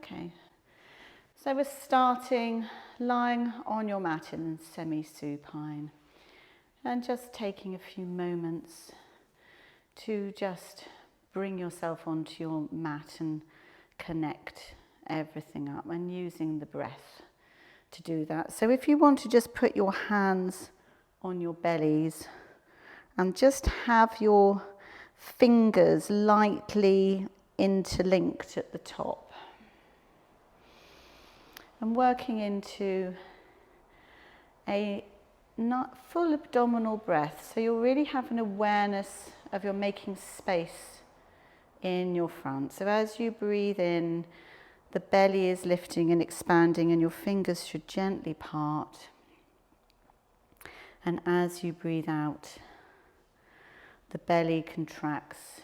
Okay, so we're starting lying on your mat in semi-supine and just taking a few moments to just bring yourself onto your mat and connect everything up, and using the breath to do that. So if you want to just put your hands on your bellies and just have your fingers lightly interlinked at the top, and working into a full abdominal breath. So you'll really have an awareness of you're making space in your front. So as you breathe in, the belly is lifting and expanding, and your fingers should gently part. And as you breathe out, the belly contracts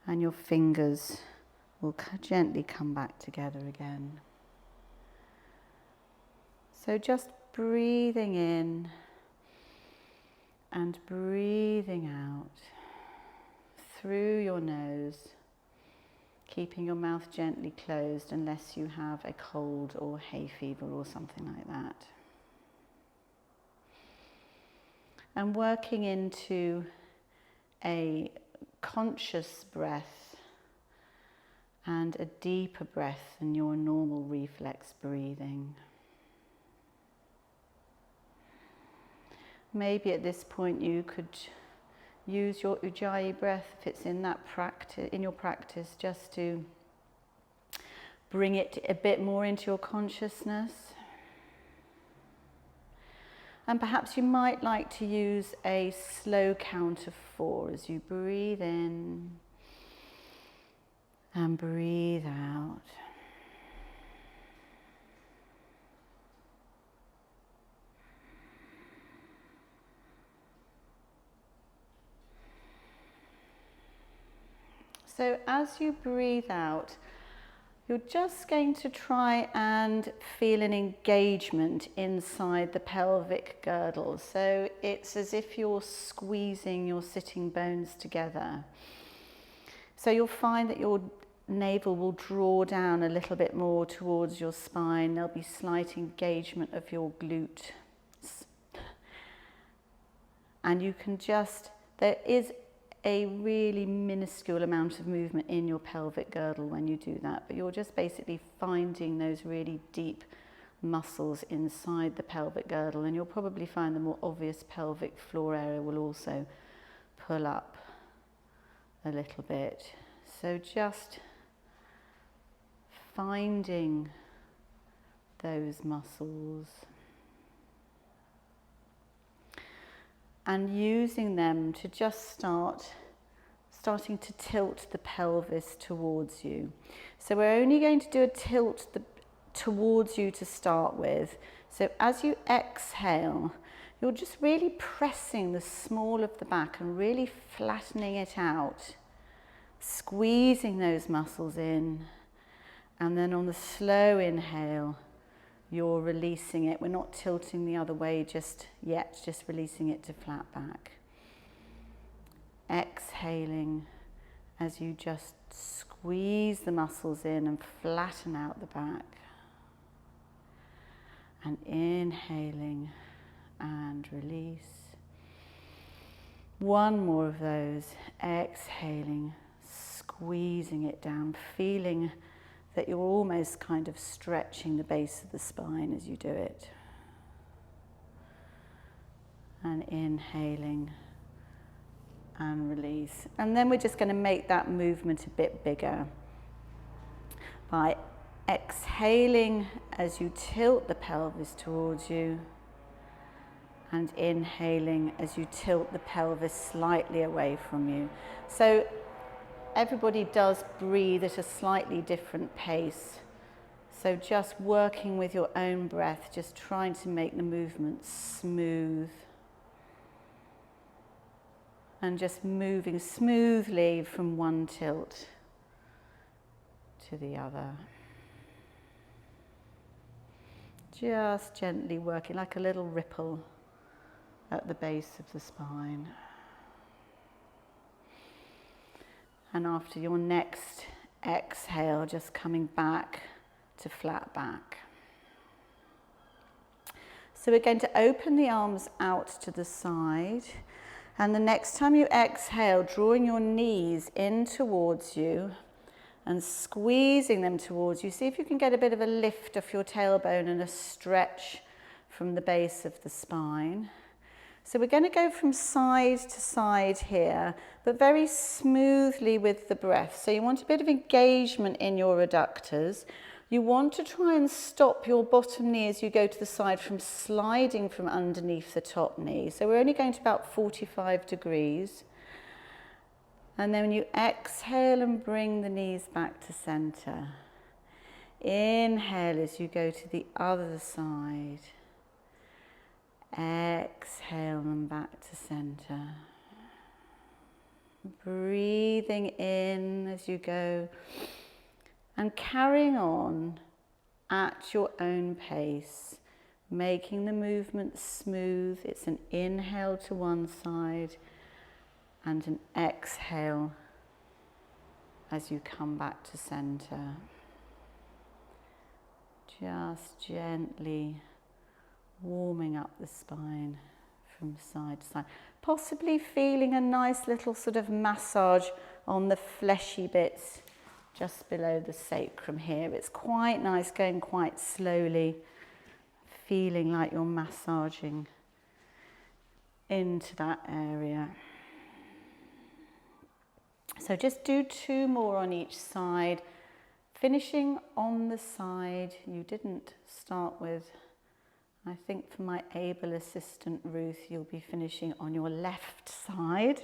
and your fingers will gently come back together again. So just breathing in and breathing out through your nose, keeping your mouth gently closed unless you have a cold or hay fever or something like that. And working into a conscious breath and a deeper breath than your normal reflex breathing. Maybe at this point you could use your Ujjayi breath, if it's in that practice, in your practice, just to bring it a bit more into your consciousness. And perhaps you might like to use a slow count of 4 as you breathe in and breathe out. So as you breathe out, you're just going to try and feel an engagement inside the pelvic girdle. So it's as if you're squeezing your sitting bones together. So you'll find that your navel will draw down a little bit more towards your spine. There'll be slight engagement of your glutes. And you can just, there is a really minuscule amount of movement in your pelvic girdle when you do that, but you're just basically finding those really deep muscles inside the pelvic girdle, and you'll probably find the more obvious pelvic floor area will also pull up a little bit. So just finding those muscles and using them to just starting to tilt the pelvis towards you. So we're only going to do a tilt towards you to start with. So as you exhale, you're just really pressing the small of the back and really flattening it out, squeezing those muscles in, and then on the slow inhale, you're releasing it. We're not tilting the other way just yet, just releasing it to flat back. Exhaling as you just squeeze the muscles in and flatten out the back. And inhaling and release. One more of those. Exhaling, squeezing it down, feeling that you're almost kind of stretching the base of the spine as you do it. And inhaling and release. And then we're just going to make that movement a bit bigger by exhaling as you tilt the pelvis towards you, and inhaling as you tilt the pelvis slightly away from you. So everybody does breathe at a slightly different pace. So just working with your own breath, just trying to make the movement smooth. And just moving smoothly from one tilt to the other. Just gently working like a little ripple at the base of the spine. And after your next exhale, just coming back to flat back. So we're going to open the arms out to the side, and the next time you exhale, drawing your knees in towards you and squeezing them towards you. See if you can get a bit of a lift off your tailbone and a stretch from the base of the spine. So we're going to go from side to side here, but very smoothly with the breath. So you want a bit of engagement in your adductors. You want to try and stop your bottom knee as you go to the side from sliding from underneath the top knee. So we're only going to about 45 degrees. And then when you exhale and bring the knees back to center. Inhale as you go to the other side. Exhale and back to center. Breathing in as you go and carrying on at your own pace, making the movement smooth. It's an inhale to one side and an exhale as you come back to center. Just gently warming up the spine from side to side. Possibly feeling a nice little sort of massage on the fleshy bits just below the sacrum here. It's quite nice, going quite slowly, feeling like you're massaging into that area. So just do 2 more on each side, finishing on the side you didn't start with. I think for my able assistant Ruth, you'll be finishing on your left side.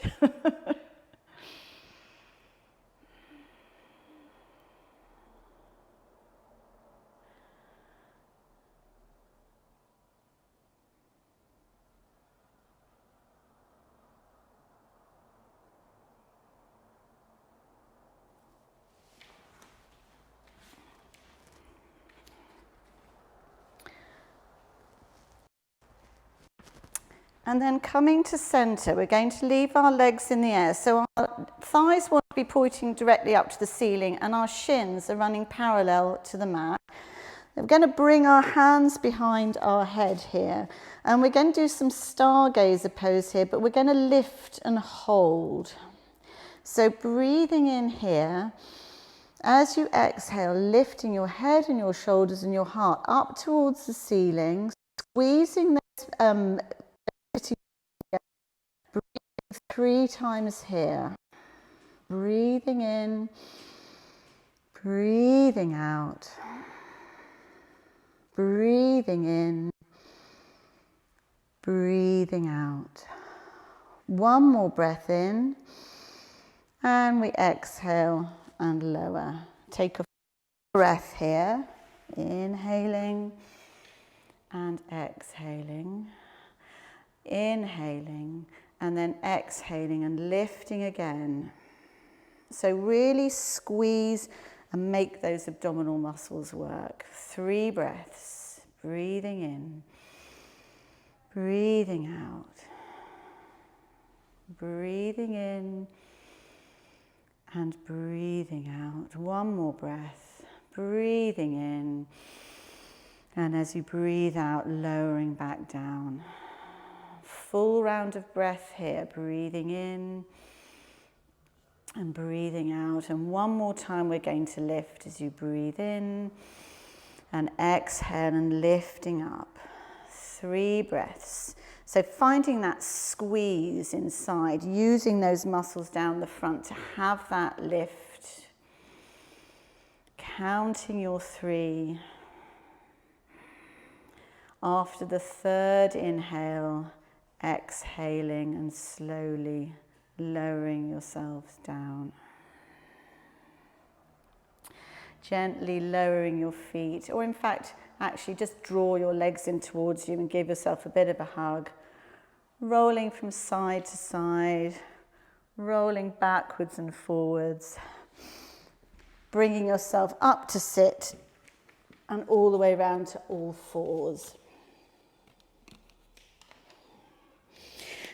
And then coming to center, we're going to leave our legs in the air. So our thighs want to be pointing directly up to the ceiling and our shins are running parallel to the mat. We're going to bring our hands behind our head here. And we're going to do some stargazer pose here, but we're going to lift and hold. So breathing in here, as you exhale, lifting your head and your shoulders and your heart up towards the ceiling, squeezing those breathing 3 times here. Breathing in, breathing out. Breathing in, breathing out. 1 more breath in, and we exhale and lower. Take a breath here, inhaling and exhaling. Inhaling and then exhaling and lifting again. So really squeeze and make those abdominal muscles work. 3 breaths. Breathing in. Breathing out. Breathing in and breathing out. 1 more breath. Breathing in. And as you breathe out, lowering back down. Full round of breath here, breathing in and breathing out. And 1 more time we're going to lift as you breathe in and exhale and lifting up. 3 breaths. So finding that squeeze inside, using those muscles down the front to have that lift. Counting your 3. After the 3rd inhale, exhaling and slowly lowering yourselves down. Gently lowering your feet, or in fact, actually just draw your legs in towards you and give yourself a bit of a hug. Rolling from side to side, rolling backwards and forwards. Bringing yourself up to sit and all the way around to all 4s.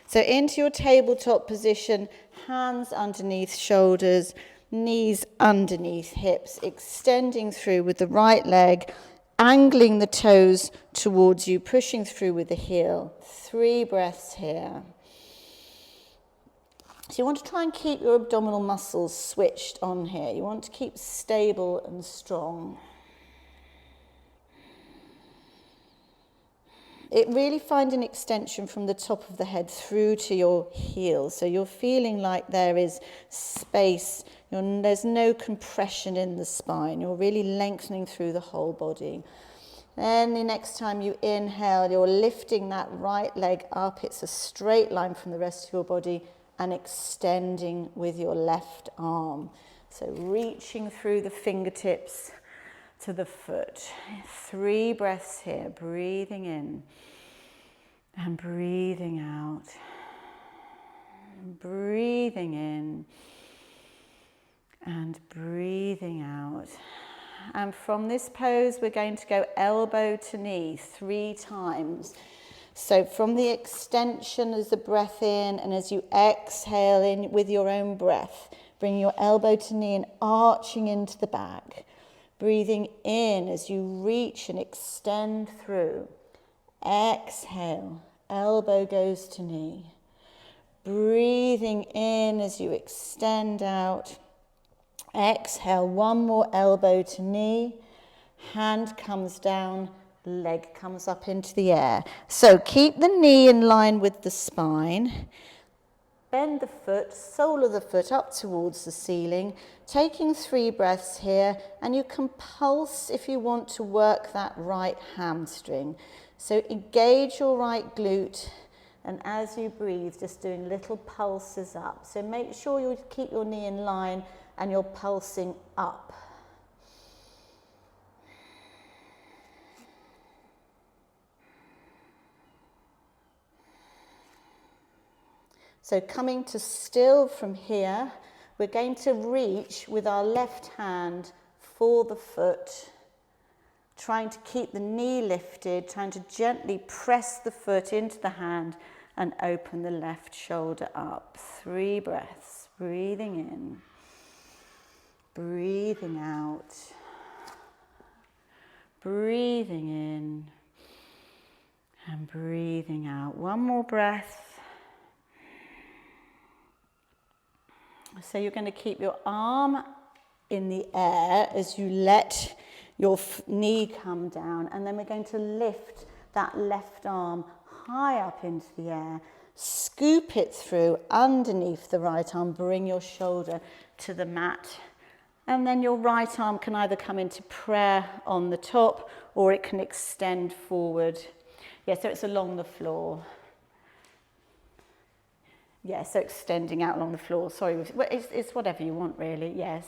So into your tabletop position, hands underneath shoulders, knees underneath hips, extending through with the right leg, angling the toes towards you, pushing through with the heel. 3 breaths here. So you want to try and keep your abdominal muscles switched on here. You want to keep stable and strong. It really find an extension from the top of the head through to your heels. So you're feeling like there is space. There's no compression in the spine. You're really lengthening through the whole body. Then the next time you inhale, you're lifting that right leg up. It's a straight line from the rest of your body and extending with your left arm. So reaching through the fingertips to the foot. 3 breaths here, breathing in and breathing out. Breathing in and breathing out. And from this pose, we're going to go elbow to knee 3 times. So from the extension as the breath in, and as you exhale in with your own breath, bring your elbow to knee and arching into the back. Breathing in as you reach and extend through. Exhale, elbow goes to knee. Breathing in as you extend out. Exhale, 1 more elbow to knee. Hand comes down, leg comes up into the air. So keep the knee in line with the spine. Bend the foot, sole of the foot up towards the ceiling, taking 3 breaths here, and you can pulse if you want to work that right hamstring. So engage your right glute, and as you breathe, just doing little pulses up. So make sure you keep your knee in line and you're pulsing up. So coming to still from here, we're going to reach with our left hand for the foot, trying to keep the knee lifted, trying to gently press the foot into the hand and open the left shoulder up. 3 breaths, breathing in, breathing out, breathing in and breathing out. 1 more breath. So you're going to keep your arm in the air as you let your knee come down, and then we're going to lift that left arm high up into the air, scoop it through underneath the right arm, bring your shoulder to the mat, and then your right arm can either come into prayer on the top or it can extend forward. Yeah, so it's along the floor. Yeah, so extending out along the floor. Sorry, it's whatever you want really, yes.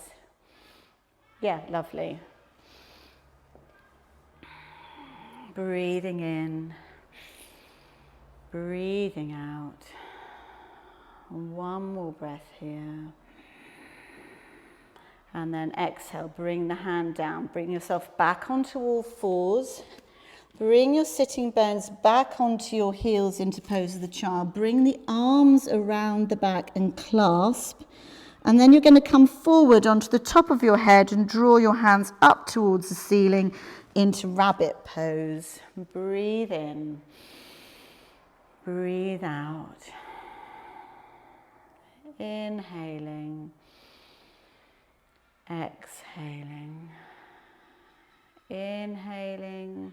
Yeah, lovely. Breathing in, breathing out. 1 more breath here. And then exhale, bring the hand down. Bring yourself back onto all 4s. Bring your sitting bones back onto your heels into pose of the child. Bring the arms around the back and clasp. And then you're going to come forward onto the top of your head and draw your hands up towards the ceiling into rabbit pose. Breathe in. Breathe out. Inhaling. Exhaling. Inhaling.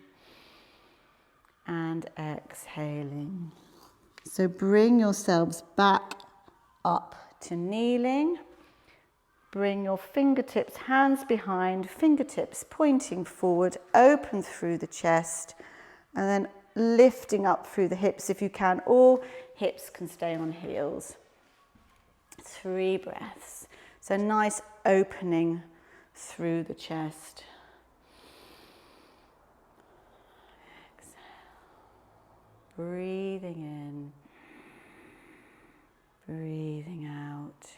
And exhaling. So bring yourselves back up to kneeling. Bring your fingertips, hands behind, fingertips pointing forward, open through the chest, and then lifting up through the hips if you can, or hips can stay on heels. 3 breaths. So nice opening through the chest. Breathing in, breathing out,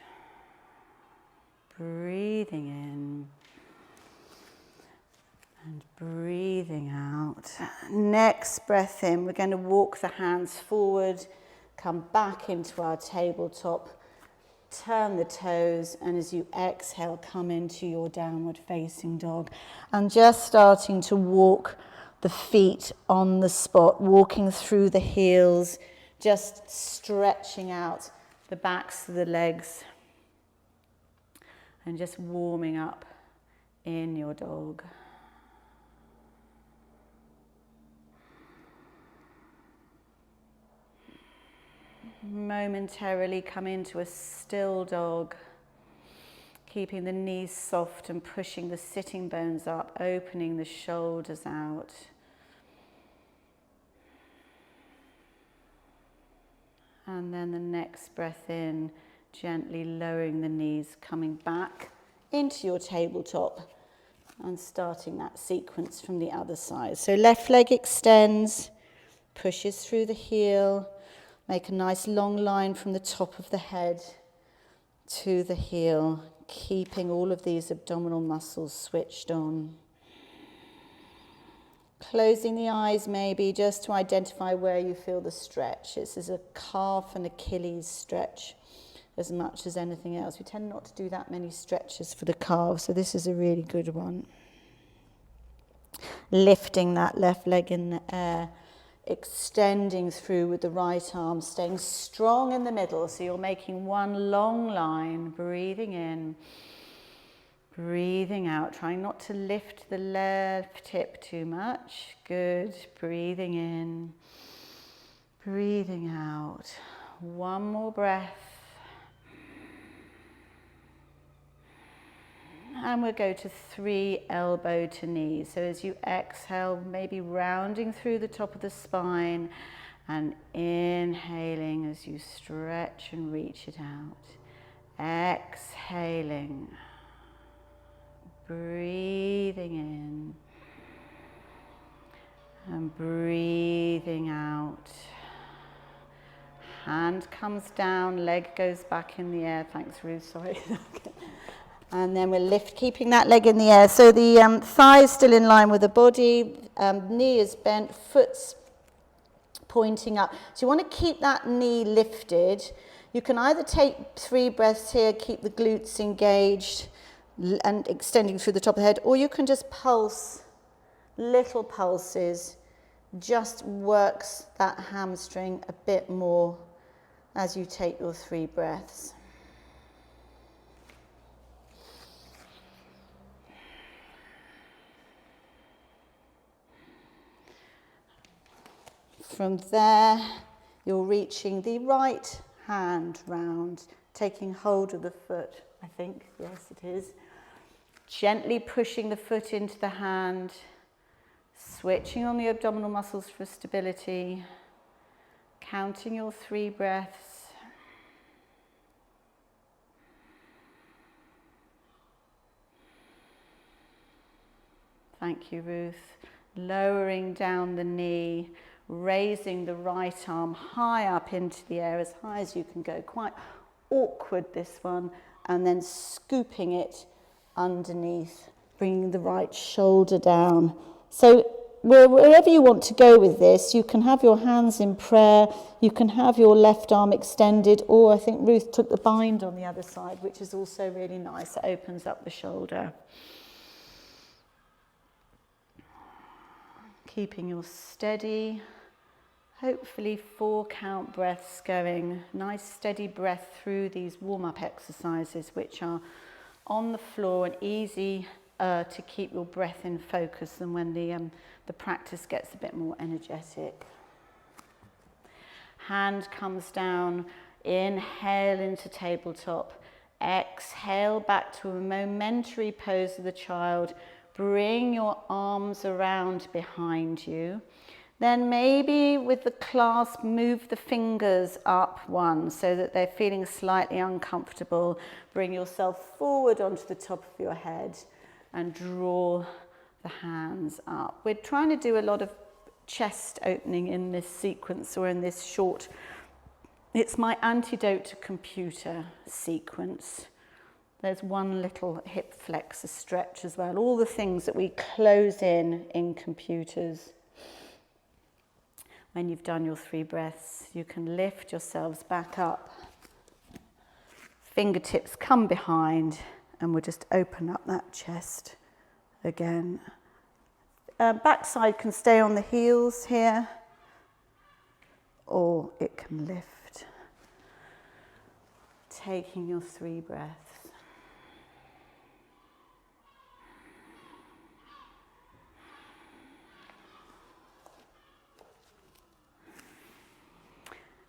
breathing in, and breathing out. Next breath in, we're going to walk the hands forward, come back into our tabletop, turn the toes, and as you exhale, come into your downward facing dog. And just starting to walk the feet on the spot, walking through the heels, just stretching out the backs of the legs and just warming up in your dog. Momentarily come into a still dog, keeping the knees soft and pushing the sitting bones up, opening the shoulders out. And then the next breath in, gently lowering the knees, coming back into your tabletop and starting that sequence from the other side. So left leg extends, pushes through the heel. Make a nice long line from the top of the head to the heel, keeping all of these abdominal muscles switched on. Closing the eyes maybe just to identify where you feel the stretch. This is a calf and Achilles stretch as much as anything else. We tend not to do that many stretches for the calves, so this is a really good one. Lifting that left leg in the air. Extending through with the right arm, staying strong in the middle. So you're making one long line, breathing in, breathing out, trying not to lift the left hip too much. Good, breathing in, breathing out. One more breath. And we'll go to 3 elbow to knee. So as you exhale, maybe rounding through the top of the spine and inhaling as you stretch and reach it out. Exhaling, breathing in and breathing out. Hand comes down, leg goes back in the air. Thanks, Ruth, sorry. And then we'll lift, keeping that leg in the air. So the thigh is still in line with the body, knee is bent, foot's pointing up. So you want to keep that knee lifted. You can either take 3 breaths here, keep the glutes engaged and extending through the top of the head, or you can just pulse, little pulses, just works that hamstring a bit more as you take your 3 breaths. From there, you're reaching the right hand round, taking hold of the foot, I think, yes it is. Gently pushing the foot into the hand, switching on the abdominal muscles for stability, counting your 3 breaths. Thank you, Ruth. Lowering down the knee, raising the right arm high up into the air, as high as you can go. Quite awkward, this one. And then scooping it underneath, bringing the right shoulder down. So wherever you want to go with this, you can have your hands in prayer, you can have your left arm extended, or I think Ruth took the bind on the other side, which is also really nice. It opens up the shoulder. Keeping your steady, hopefully 4 count breaths going. Nice steady breath through these warm-up exercises, which are on the floor and easy to keep your breath in focus than when the practice gets a bit more energetic. Hand comes down, inhale into tabletop, exhale back to a momentary pose of the child. Bring your arms around behind you. Then maybe with the clasp, move the fingers up one so that they're feeling slightly uncomfortable. Bring yourself forward onto the top of your head and draw the hands up. We're trying to do a lot of chest opening in this sequence or in this short. It's my antidote to computer sequence. There's one little hip flexor stretch as well. All the things that we close in computers. When you've done your 3 breaths, you can lift yourselves back up. Fingertips come behind, and we'll just open up that chest again. Backside can stay on the heels here, or it can lift. Taking your 3 breaths.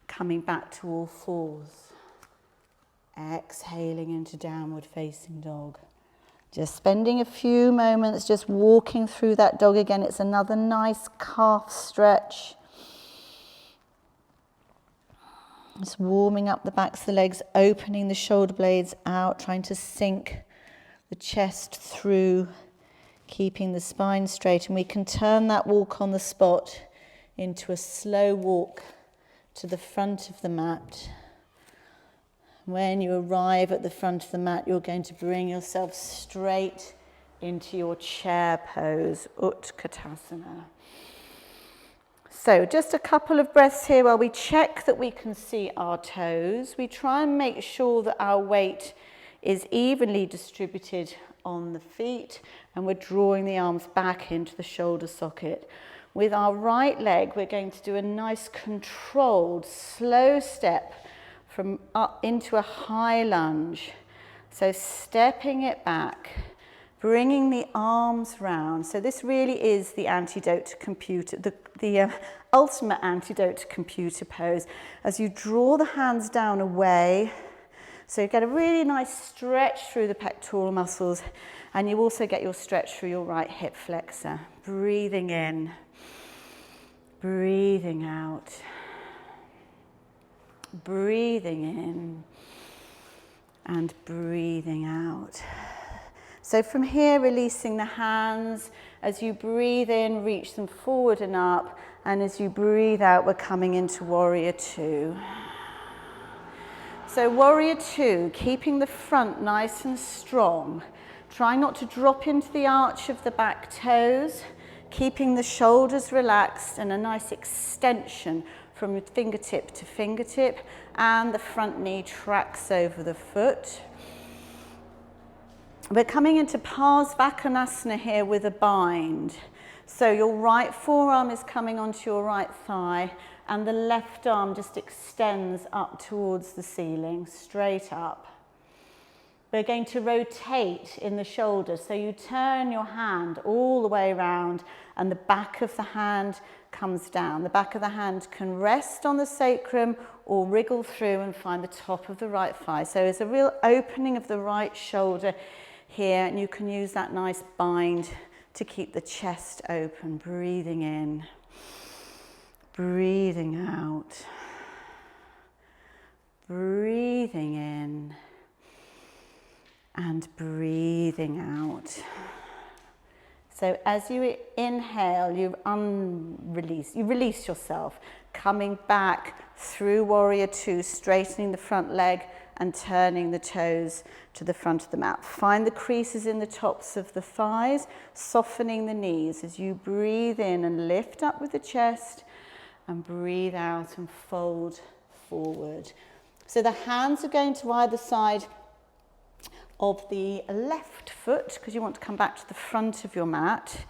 Coming back to all fours. Exhaling into downward facing dog. Just spending a few moments just walking through that dog again. It's another nice calf stretch. Just warming up the backs of the legs, opening the shoulder blades out, trying to sink the chest through, keeping the spine straight. And we can turn that walk on the spot into a slow walk to the front of the mat. When you arrive at the front of the mat, you're going to bring yourself straight into your chair pose, Utkatasana. So just a couple of breaths here while we check that we can see our toes. We try and make sure that our weight is evenly distributed on the feet, and we're drawing the arms back into the shoulder socket. With our right leg, we're going to do a nice controlled, slow step from up into a high lunge. So stepping it back, bringing the arms round. So this really is the antidote to computer, the ultimate antidote to computer pose. As you draw the hands down away, so you get a really nice stretch through the pectoral muscles, and you also get your stretch through your right hip flexor. Breathing in, breathing out, breathing in, and breathing out. So from here, releasing the hands. As you breathe in, reach them forward and up. And as you breathe out, we're coming into Warrior Two. So Warrior Two, keeping the front nice and strong. Try not to drop into the arch of the back toes. Keeping the shoulders relaxed and a nice extension from fingertip to fingertip. And the front knee tracks over the foot. We're coming into Parsvakonasana here with a bind. So your right forearm is coming onto your right thigh, and the left arm just extends up towards the ceiling, straight up. We're going to rotate in the shoulders. So you turn your hand all the way around, and the back of the hand comes down. The back of the hand can rest on the sacrum or wriggle through and find the top of the right thigh. So there's a real opening of the right shoulder here, and you can use that nice bind to keep the chest open. Breathing in, breathing out, breathing in, and breathing out. So as you inhale, you release yourself, coming back through Warrior Two, straightening the front leg and turning the toes to the front of the mat. Find the creases in the tops of the thighs, softening the knees as you breathe in and lift up with the chest, and breathe out and fold forward. So the hands are going to either side of the left foot, because you want to come back to the front of your mat.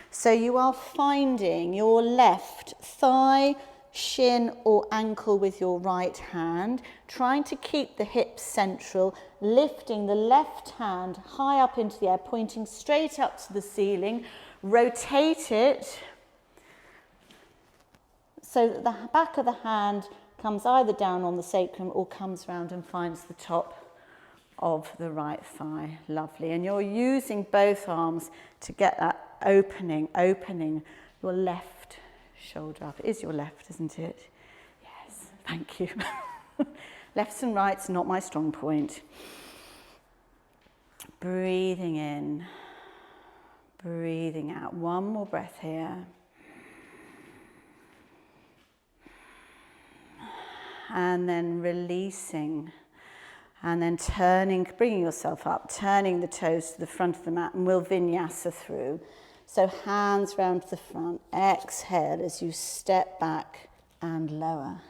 So you are finding your left thigh, shin or ankle with your right hand, trying to keep the hips central, lifting the left hand high up into the air, pointing straight up to the ceiling. Rotate it so that the back of the hand comes either down on the sacrum or comes round and finds the top of the right thigh. Lovely. And you're using both arms to get that opening your left shoulder up. It is your left, isn't it? Yes, thank you. Lefts and rights, not my strong point. Breathing in, breathing out. One more breath here. And then releasing. And then turning, bringing yourself up, turning the toes to the front of the mat, and we'll vinyasa through. So hands round to the front. Exhale as you step back and lower.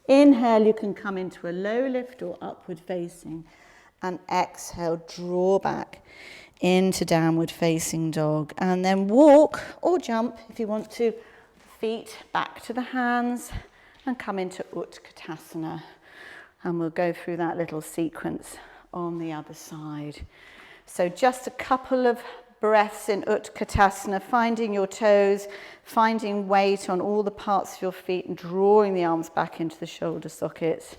Inhale, you can come into a low lift or upward facing. And exhale, draw back into downward facing dog. And then walk or jump if you want to, feet back to the hands and come into Utkatasana. And we'll go through that little sequence on the other side. So just a couple of breaths in Utkatasana, finding your toes, finding weight on all the parts of your feet and drawing the arms back into the shoulder sockets.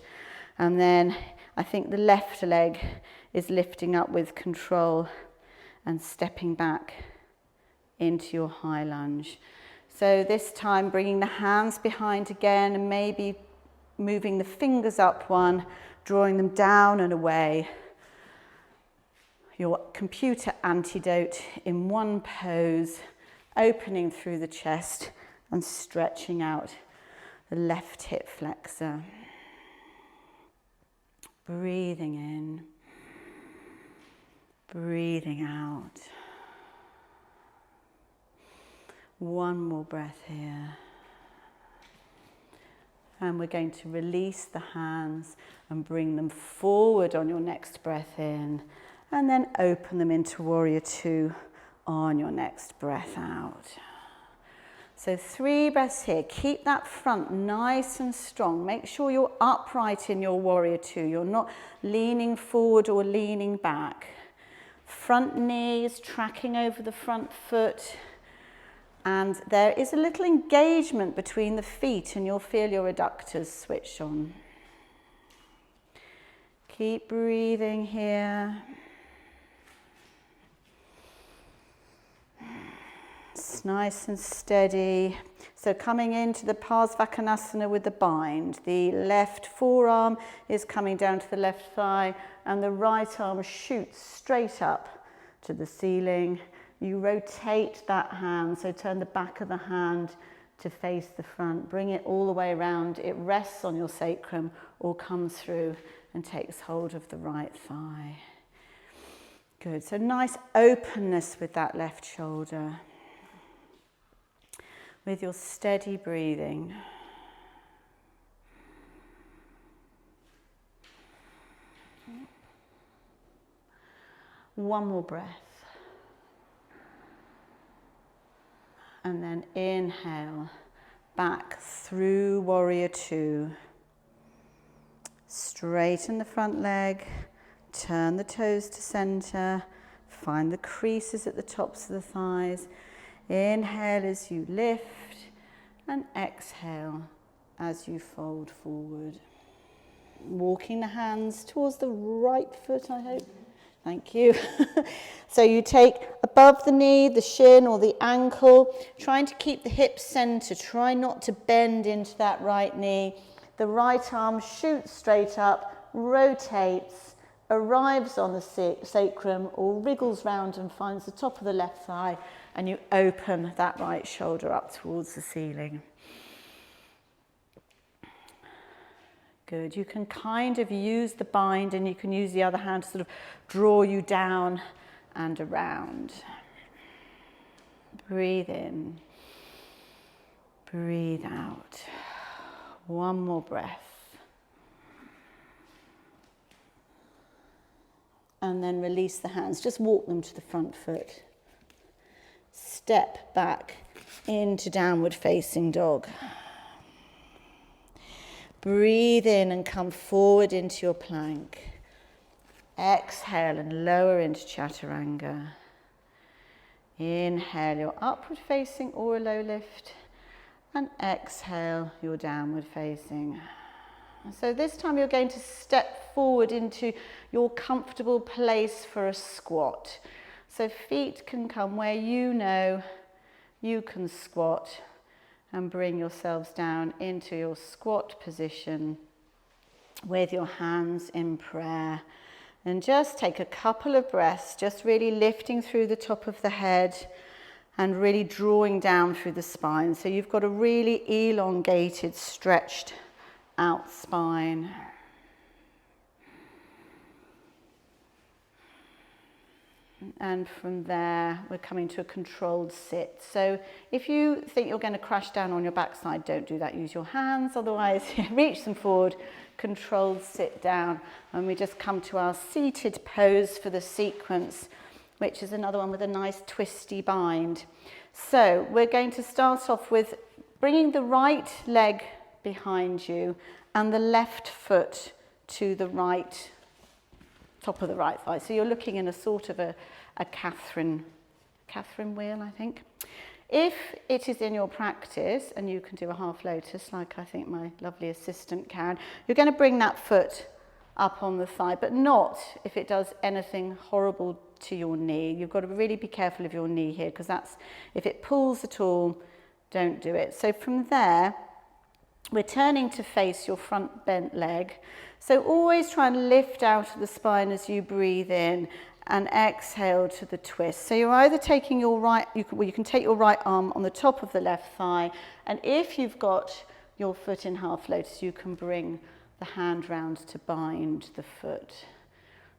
And then I think the left leg is lifting up with control and stepping back into your high lunge. So this time bringing the hands behind again and maybe moving the fingers up one, drawing them down and away. Your computer antidote in one pose, opening through the chest and stretching out the left hip flexor. Breathing in, breathing out. One more breath here. And we're going to release the hands and bring them forward on your next breath in. And then open them into Warrior Two on your next breath out. So 3 breaths here. Keep that front nice and strong. Make sure you're upright in your Warrior Two. You're not leaning forward or leaning back. Front knees tracking over the front foot. And there is a little engagement between the feet and you'll feel your adductors switch on. Keep breathing here. It's nice and steady. So coming into the Parsvakonasana with the bind. The left forearm is coming down to the left thigh and the right arm shoots straight up to the ceiling. You rotate that hand, so turn the back of the hand to face the front. Bring it all the way around. It rests on your sacrum or comes through and takes hold of the right thigh. Good, so nice openness with that left shoulder. With your steady breathing. One more breath. And then inhale, back through Warrior Two. Straighten the front leg, turn the toes to center, find the creases at the tops of the thighs. Inhale as you lift and exhale as you fold forward. Walking the hands towards the right foot, I hope. Thank you. So you take above the knee, the shin or the ankle, trying to keep the hips center. Try not to bend into that right knee. The right arm shoots straight up, rotates, arrives on the sacrum or wriggles round and finds the top of the left thigh, and you open that right shoulder up towards the ceiling. Good. You can kind of use the bind and you can use the other hand to sort of draw you down and around. Breathe in. Breathe out. One more breath. And then release the hands. Just walk them to the front foot. Step back into downward facing dog. Breathe in and come forward into your plank. Exhale and lower into Chaturanga. Inhale your upward facing or a low lift. And exhale your downward facing. So this time you're going to step forward into your comfortable place for a squat. So feet can come where you know you can squat. And bring yourselves down into your squat position with your hands in prayer. And just take a couple of breaths, just really lifting through the top of the head and really drawing down through the spine. So you've got a really elongated, stretched out spine. And from there, we're coming to a controlled sit. So if you think you're going to crash down on your backside, don't do that. Use your hands. Otherwise, reach them forward, controlled sit down, and we just come to our seated pose for the sequence, which is another one with a nice twisty bind. So we're going to start off with bringing the right leg behind you and the left foot to the right, top of the right thigh. So you're looking in a sort of a Catherine wheel, I think. If it is in your practice, and you can do a half lotus like I think my lovely assistant can, you're going to bring that foot up on the thigh, but not if it does anything horrible to your knee. You've got to really be careful of your knee here, because that's, if it pulls at all, don't do it. So from there, we're turning to face your front bent leg. So always try and lift out of the spine as you breathe in, and exhale to the twist. So you're either taking your right, you can take your right arm on the top of the left thigh, and if you've got your foot in half lotus, you can bring the hand round to bind the foot.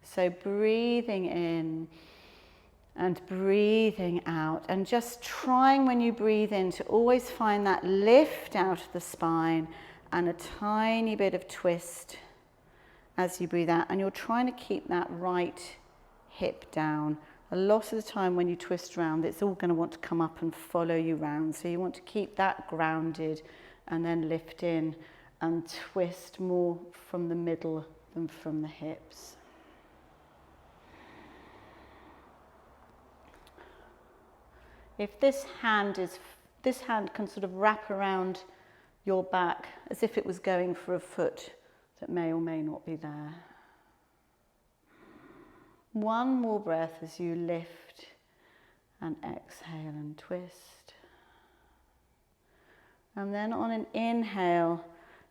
So breathing in and breathing out, and just trying when you breathe in to always find that lift out of the spine and a tiny bit of twist as you breathe out, and you're trying to keep that right hip down. A lot of the time when you twist around, it's all going to want to come up and follow you round. So you want to keep that grounded and then lift in and twist more from the middle than from the hips. If this hand can sort of wrap around your back as if it was going for a foot that may or may not be there. One more breath as you lift and exhale and twist. And then on an inhale,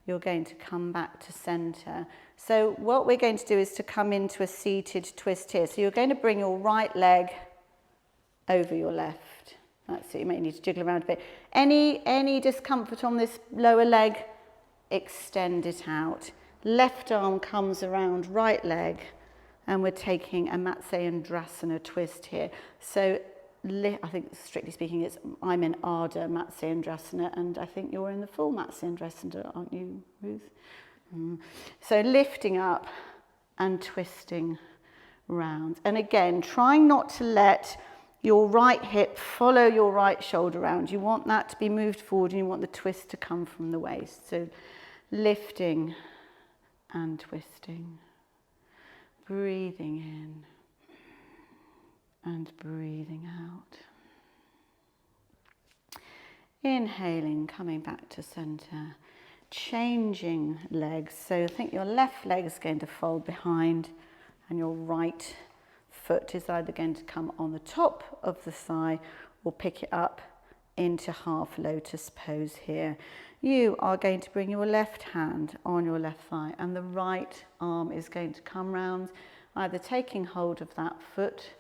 you're going to come back to center. So what we're going to do is to come into a seated twist here. So you're going to bring your right leg over your left. That's it, you may need to jiggle around a bit. Any discomfort on this lower leg, extend it out. Left arm comes around right leg, and we're taking a Matsyendrasana twist here. So I think strictly speaking, I'm in Ardha Matsyendrasana, and I think you're in the full Matsyendrasana, aren't you, Ruth? So lifting up and twisting round. And again, trying not to let your right hip follow your right shoulder round. You want that to be moved forward, and you want the twist to come from the waist. So lifting and twisting. Breathing in and breathing out. Inhaling, coming back to center. Changing legs. So I think your left leg is going to fold behind, and your right foot is either going to come on the top of the thigh or pick it up into half lotus pose here. You are going to bring your left hand on your left thigh, and the right arm is going to come round, either taking hold of that foot,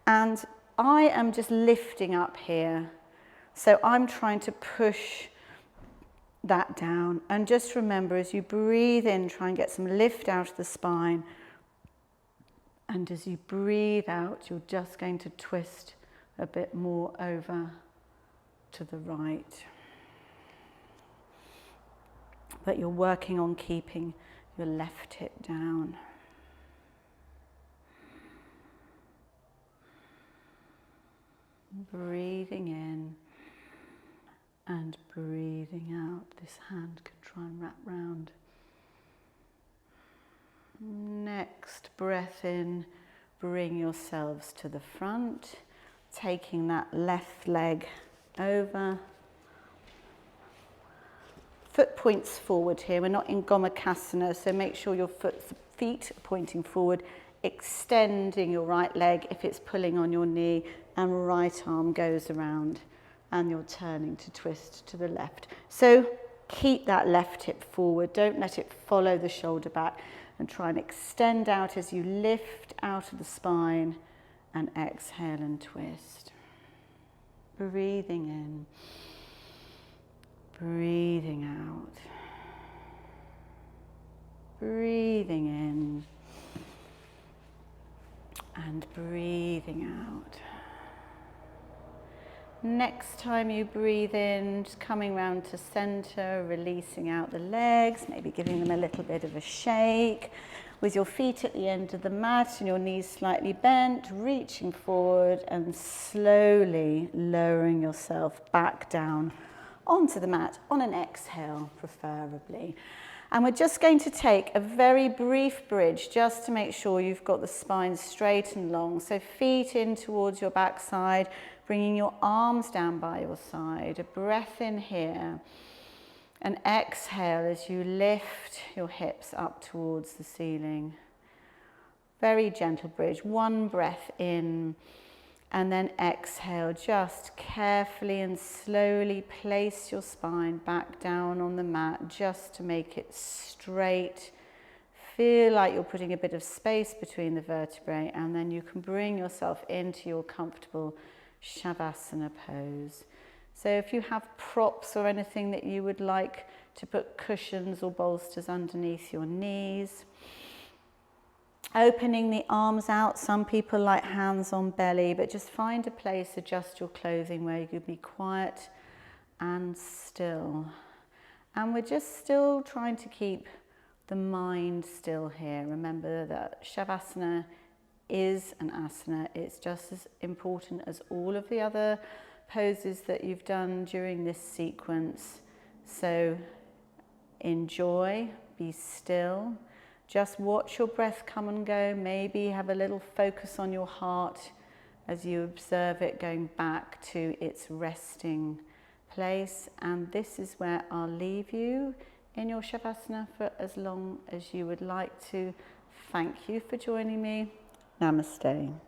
and I am just lifting up here. So I'm trying to push that down, and just remember as you breathe in, try and get some lift out of the spine, and as you breathe out, you're just going to twist a bit more over to the right. But you're working on keeping your left hip down. Breathing in and breathing out. This hand can try and wrap round. Next breath in, bring yourselves to the front, taking that left leg over. Foot points forward here. We're not in Gomukhasana, so make sure your feet are pointing forward, extending your right leg if it's pulling on your knee, and right arm goes around, and you're turning to twist to the left. So keep that left hip forward. Don't let it follow the shoulder back, and try and extend out as you lift out of the spine and exhale and twist. Breathing in. Breathing out. Breathing in and breathing out. Next time you breathe in, just coming round to center, releasing out the legs, maybe giving them a little bit of a shake. With your feet at the end of the mat and your knees slightly bent, reaching forward and slowly lowering yourself back down onto the mat on an exhale, preferably. And we're just going to take a very brief bridge just to make sure you've got the spine straight and long. So feet in towards your backside, bringing your arms down by your side. A breath in here. And exhale as you lift your hips up towards the ceiling. Very gentle bridge. One breath in. And then exhale, just carefully and slowly place your spine back down on the mat just to make it straight. Feel like you're putting a bit of space between the vertebrae, and then you can bring yourself into your comfortable Shavasana pose. So if you have props or anything that you would like to put cushions or bolsters underneath your knees. Opening the arms out, some people like hands on belly, but just find a place, adjust your clothing where you can be quiet and still. And we're just still trying to keep the mind still here. Remember that Shavasana is an asana. It's just as important as all of the other poses that you've done during this sequence. So enjoy, be still. Just watch your breath come and go. Maybe have a little focus on your heart as you observe it going back to its resting place. And this is where I'll leave you in your Shavasana for as long as you would like to. Thank you for joining me. Namaste.